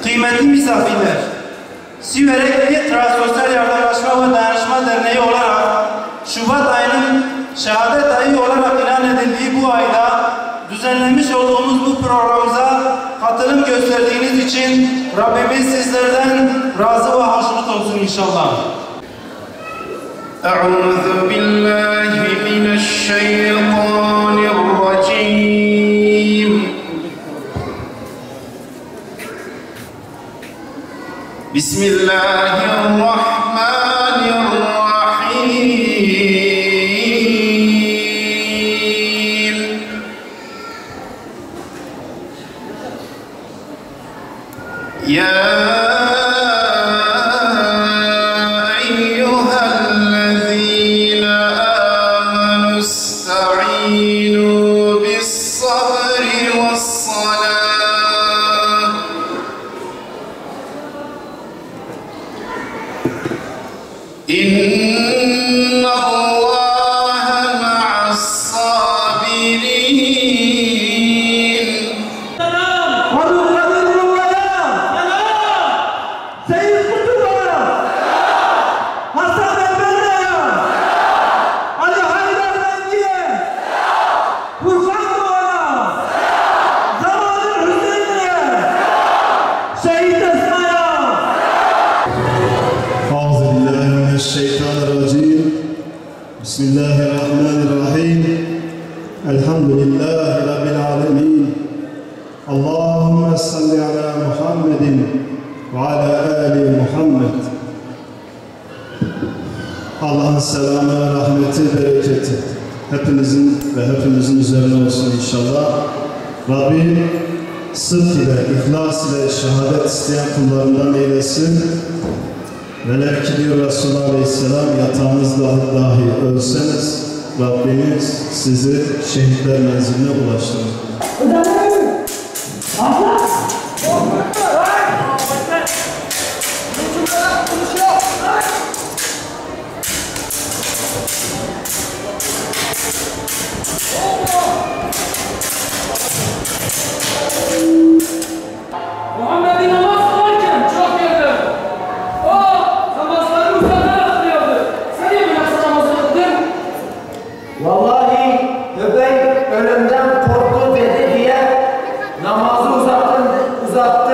kıymetli misafirler, Siverek Sosyal Yardımlaşma ve Dayanışma Derneği olarak Şubat ayının şehadet ayı olarak ilan edildiği bu ayda düzenlemiş olduğumuz bu programımıza katılım gösterdiğiniz için Rabbimiz sizlerden razı ve hoşnut olsun inşallah. Euzu billahi mineşşeytanirracim. Bismillahirrahmanirrahim. Ya eyyühellezîne âmenü ista'înû bis-sabri ve's-salâh. İnnallâhe ma'as-sâbirîn. Şeytanirracim. Bismillahirrahmanirrahim. Elhamdülillahi Rabbil alemin. Allahümme salli ala Muhammedin ve ala ali Muhammed. Allah'ın selamı, rahmeti, bereketi hepinizin ve hepimizin üzerine olsun inşallah. Rabbim sıdk ile, ihlas ile şehadet isteyen kullarından eylesin. Velev ki diyor Resulullah Aleyhisselam, yatağınızda dahi ölseniz Rabbiniz sizi şehitler menziline ulaştırır. Muhammed'in namaz kılarken çok yakın. O namazları uzatarak kılıyordu. Sen niye böyle namazı kıldın? Vallahi köpek ölümden korktu dedi diye namazı uzattı